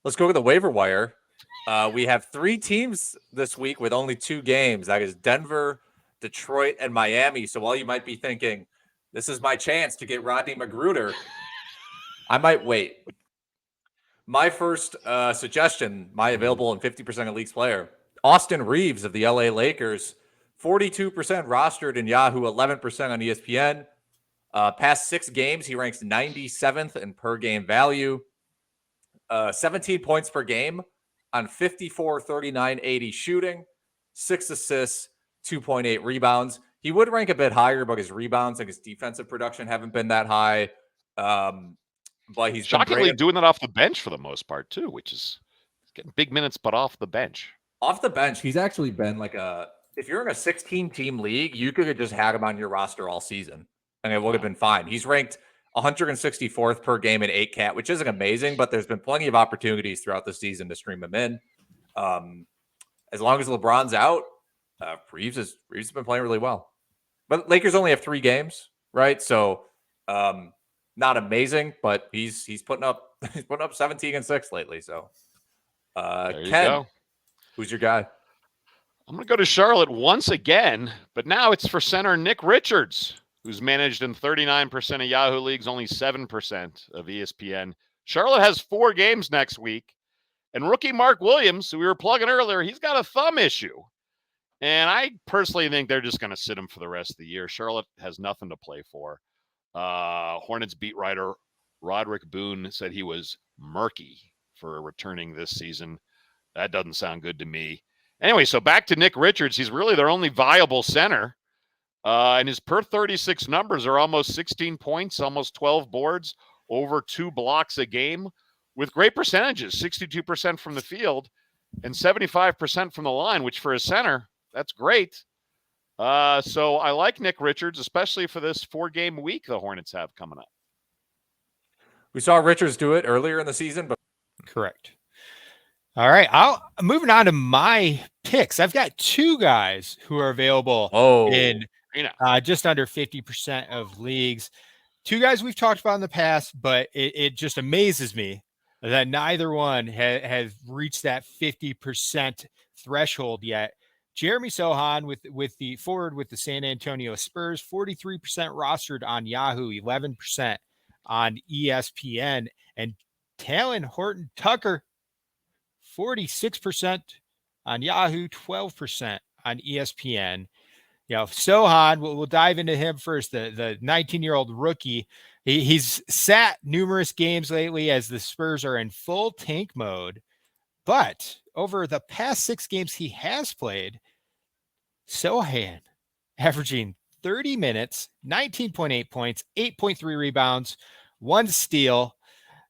Let's go to the waiver wire. We have 3 teams this week with only 2 games. That is Denver, Detroit, and Miami. So while you might be thinking, this is my chance to get Rodney Magruder, I might wait. My first suggestion, my available in 50% of leagues player, Austin Reaves of the LA Lakers, 42% rostered in Yahoo, 11% on ESPN. Past 6 games, he ranks 97th in per game value. 17 points per game on 54, 39, 80 shooting, 6 assists, 2.8 rebounds. He would rank a bit higher, but his rebounds and his defensive production haven't been that high. But he's shockingly doing that off the bench for the most part too, which is getting big minutes, but off the bench. Off the bench, he's actually been like if you're in a 16-team league, you could have just had him on your roster all season, and it would have been fine. He's ranked 164th per game in 8-cat, which isn't amazing, but there's been plenty of opportunities throughout the season to stream him in. As long as LeBron's out, Reaves has been playing really well. But Lakers only have 3 games, right? So not amazing, but he's putting up 17 and 6 lately. So Ken, who's your guy? I'm going to go to Charlotte once again, but now it's for center Nick Richards, who's managed in 39% of Yahoo leagues, only 7% of ESPN. Charlotte has 4 games next week, and rookie Mark Williams, who we were plugging earlier, he's got a thumb issue. And I personally think they're just going to sit him for the rest of the year. Charlotte has nothing to play for. Hornets beat writer Roderick Boone said he was murky for returning this season. That doesn't sound good to me. Anyway, so back to Nick Richards. He's really their only viable center. And his per 36 numbers are almost 16 points, almost 12 boards, over 2 blocks a game, with great percentages, 62% from the field and 75% from the line, which for a center, that's great. So I like Nick Richards, especially for this 4-game week the Hornets have coming up. We saw Richards do it earlier in the season, but correct. All right, moving on to my picks. I've got 2 guys who are available in just under 50% of leagues. 2 guys we've talked about in the past, but it just amazes me that neither one has reached that 50% threshold yet. Jeremy Sochan with the forward with the San Antonio Spurs, 43% rostered on Yahoo, 11% on ESPN, and Talen Horton-Tucker, 46% on Yahoo, 12% on ESPN. You know, Sochan, we'll dive into him first. The 19-year-old rookie, he's sat numerous games lately as the Spurs are in full tank mode. But over the past 6 games he has played, Sochan averaging 30 minutes, 19.8 points, 8.3 rebounds, 1 steal,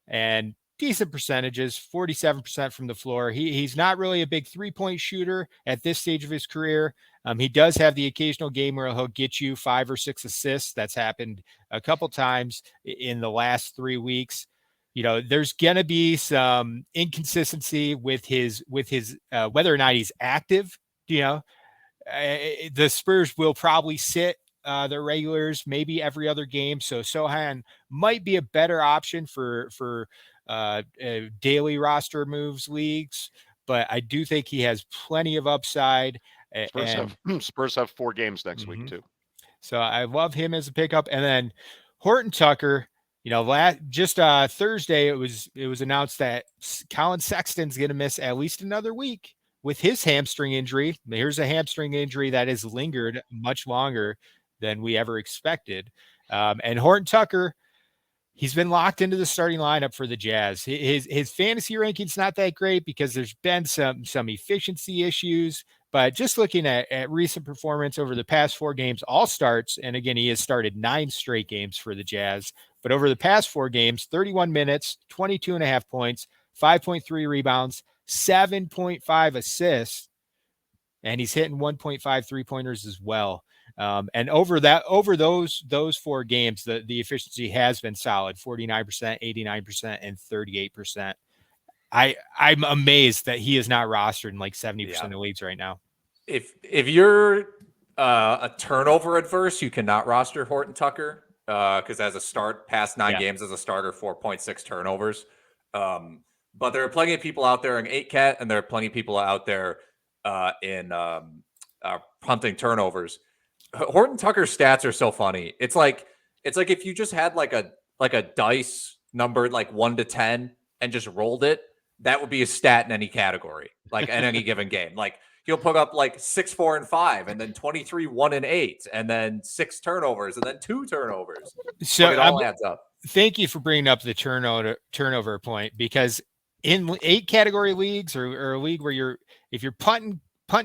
and decent percentages, 47% from the floor. He's not really a big 3-point shooter at this stage of his career. He does have the occasional game where he'll get you 5 or 6 assists. That's happened a couple times in the last 3 weeks. You know, there's going to be some inconsistency with his whether or not he's active. You know, the Spurs will probably sit their regulars maybe every other game. So Sochan might be a better option for daily roster moves leagues, but I do think he has plenty of upside. Spurs have 4 games next week too. So I love him as a pickup. And then Horton-Tucker, you know, Thursday it was announced that Colin Sexton's going to miss at least another week with his hamstring injury. Here's a hamstring injury that has lingered much longer than we ever expected. And Horton-Tucker, he's been locked into the starting lineup for the Jazz. His fantasy ranking's not that great because there's been some efficiency issues. But just looking at recent performance over the past 4 games, all starts, and again, he has started 9 straight games for the Jazz. But over the past 4 games, 31 minutes, 22.5 points, 5.3 rebounds, 7.5 assists, and he's hitting 1.5 3-pointers as well. And over those 4 games, the efficiency has been solid: 49%, 89%, and 38%. I'm amazed that he is not rostered in like 70% of leagues right now. If you're a turnover adverse, you cannot roster Horton-Tucker because as a start, past 9 games as a starter, 4.6 turnovers. But there are plenty of people out there in 8-cat, and there are plenty of people out there in punting turnovers. Horton-Tucker's stats are so funny. It's like if you just had like a dice numbered like 1 to 10 and just rolled it, that would be a stat in any category, like in any given game. Like he'll put up like 6, 4, and 5, and then 23, 1, and 8, and then 6 turnovers, and then 2 turnovers. So it all adds up. Thank you for bringing up the turnover point, because in 8 category leagues or a league where if you're punting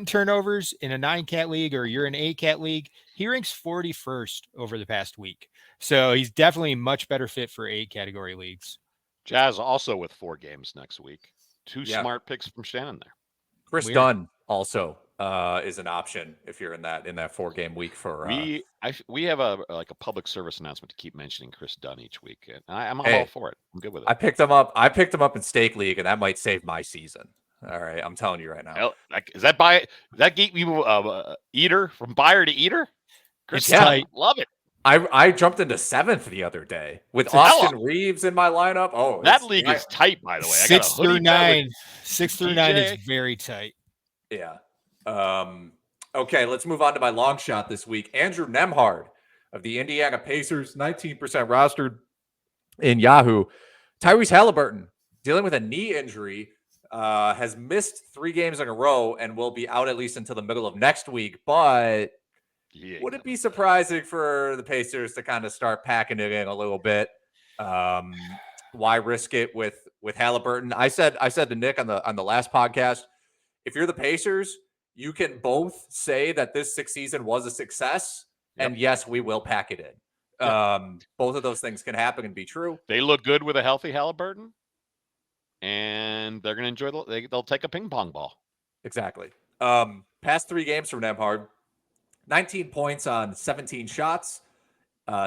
turnovers in a 9-cat league, or you're an 8-cat league, he ranks 41st over the past week. So he's definitely a much better fit for 8 category leagues. Jazz also with 4 games next week. 2 smart picks from Shannon there. Chris Dunn also is an option if you're in that 4-game week for. We have a public service announcement to keep mentioning Chris Dunn each week, and I'm all for it. I'm good with it. I picked him up in Stake League, and that might save my season. All right, I'm telling you right now. Is that get you eater from buyer to eater? Chris Dunn, love it. I jumped into 7th the other day with Austin Reaves in my lineup. Oh, that league is tight, by the way. 6 through 9. 6 through 9 is very tight. Yeah. Okay, let's move on to my long shot this week. Andrew Nembhard of the Indiana Pacers, 19% rostered in Yahoo. Tyrese Halliburton, dealing with a knee injury, has missed 3 games in a row and will be out at least until the middle of next week. But would it be surprising for the Pacers to kind of start packing it in a little bit? Why risk it with Halliburton? I said to Nick on the last podcast, if you're the Pacers, you can both say that this 6th season was a success, and yes, we will pack it in. Both of those things can happen and be true. They look good with a healthy Halliburton, and they're going to enjoy. They'll take a ping pong ball. Exactly. Past 3 games from Nembhard, 19 points on 17 shots,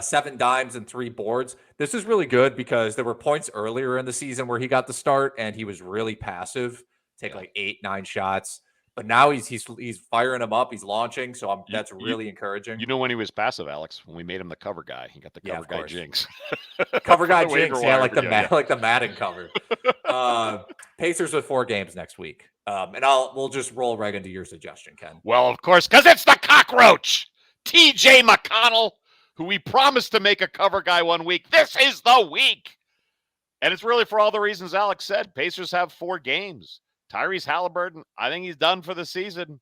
7 dimes and 3 boards. This is really good because there were points earlier in the season where he got the start and he was really passive, take like 8, 9 shots. But now he's firing them up. He's launching, so that's really encouraging. You know when he was passive, Alex? When we made him the cover guy, he got the cover guy jinx. Cover guy jinx, like the Madden cover. Pacers with 4 games next week, and we'll just roll right into your suggestion, Ken. Well, of course, because it's the Cockroach, TJ McConnell, who we promised to make a cover guy one week. This is the week, and it's really for all the reasons Alex said. Pacers have 4 games. Tyrese Halliburton, I think he's done for the season.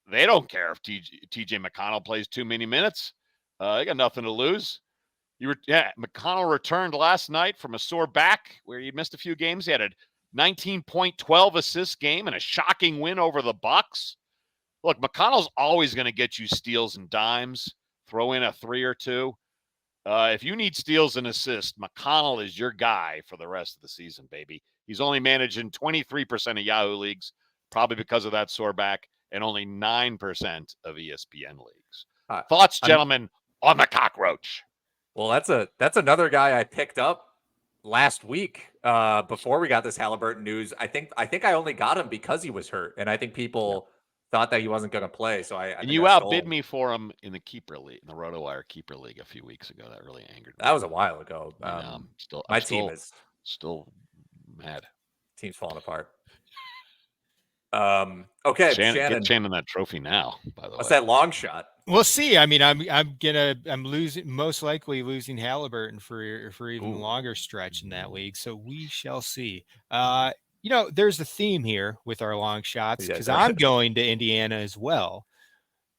They don't care if TJ McConnell plays too many minutes. They got nothing to lose. McConnell returned last night from a sore back where he missed a few games. He had a 19.12 assist game and a shocking win over the Bucks. Look, McConnell's always going to get you steals and dimes. Throw in a 3 or 2. If you need steals and assists, McConnell is your guy for the rest of the season, baby. He's only managing 23% of Yahoo leagues, probably because of that sore back, and only 9% of ESPN leagues. Thoughts, gentlemen, on the Cockroach? Well, that's another guy I picked up last week before we got this Halliburton news. I think I only got him because he was hurt, and I think people thought that he wasn't going to play. So you outbid me for him in the keeper league, in the RotoWire keeper league a few weeks ago. That really angered me. That was a while ago. My team is still mad. Team's falling apart. Okay, Shannon, get Shannon that trophy now. By the way, what's that long shot? We'll see. I mean, I'm most likely losing Halliburton for even longer stretch in that league. So we shall see. There's a theme here with our long shots because I'm going to Indiana as well.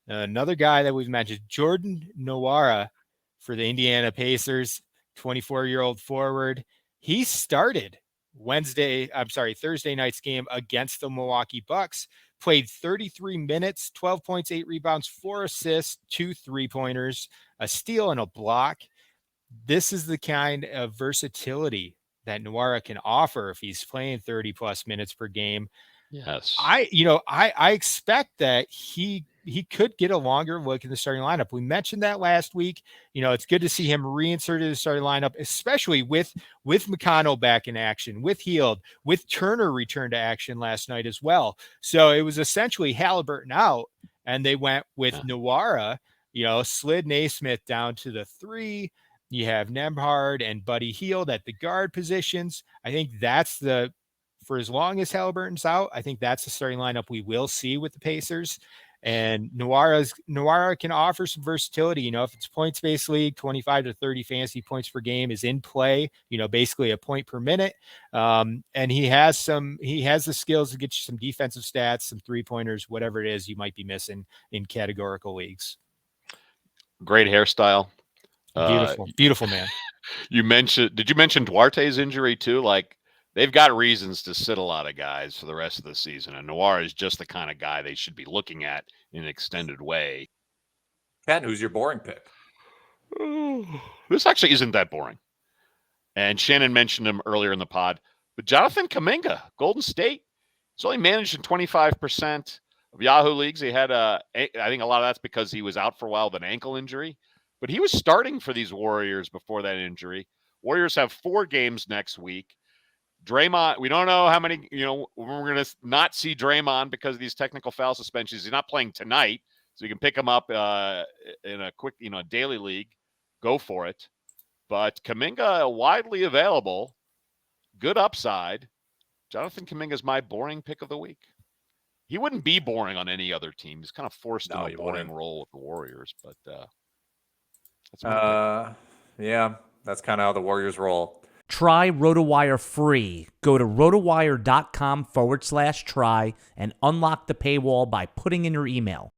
Another guy that we've mentioned, Jordan Nwora for the Indiana Pacers, 24-year-old forward. He started Thursday night's game against the Milwaukee Bucks, played 33 minutes, 12 points, 8 rebounds, 4 assists, 2 3-pointers, a steal and a block. This is the kind of versatility that Nwora can offer if he's playing 30 plus minutes per game. Yes. I expect that he could get a longer look in the starting lineup. We mentioned that last week. It's good to see him reinserted in the starting lineup, especially with McConnell back in action, with Hield, with Turner return to action last night as well. So it was essentially Halliburton out, and they went with Nwora, slid Naismith down to the 3. You have Nembhard and Buddy Hield at the guard positions. I think that's the for as long as Halliburton's out, I think that's the starting lineup we will see with the Pacers. And Nwora can offer some versatility. You know, if it's points-based league, 25 to 30 fantasy points per game is in play, you know, basically a point per minute. And he has the skills to get you some defensive stats, some 3-pointers, whatever it is you might be missing in categorical leagues. Great hairstyle. Beautiful man. Did you mention Duarte's injury too? Like, they've got reasons to sit a lot of guys for the rest of the season, and Nwora is just the kind of guy they should be looking at in an extended way. Ken, who's your boring pick? This actually isn't that boring. And Shannon mentioned him earlier in the pod, but Jonathan Kuminga, Golden State, he's only managed in 25% of Yahoo leagues. He had I think a lot of that's because he was out for a while with an ankle injury, but he was starting for these Warriors before that injury. Warriors have 4 games next week. Draymond, we don't know how many, you know, we're going to not see Draymond because of these technical foul suspensions. He's not playing tonight, so you can pick him up in a quick, you know, daily league. Go for it. But Kuminga, widely available, good upside. Jonathan Kuminga is my boring pick of the week. He wouldn't be boring on any other team. He's kind of forced into a boring role with the Warriors, but that's my pick. Yeah, that's kind of how the Warriors roll. Try RotoWire free. Go to rotowire.com/try and unlock the paywall by putting in your email.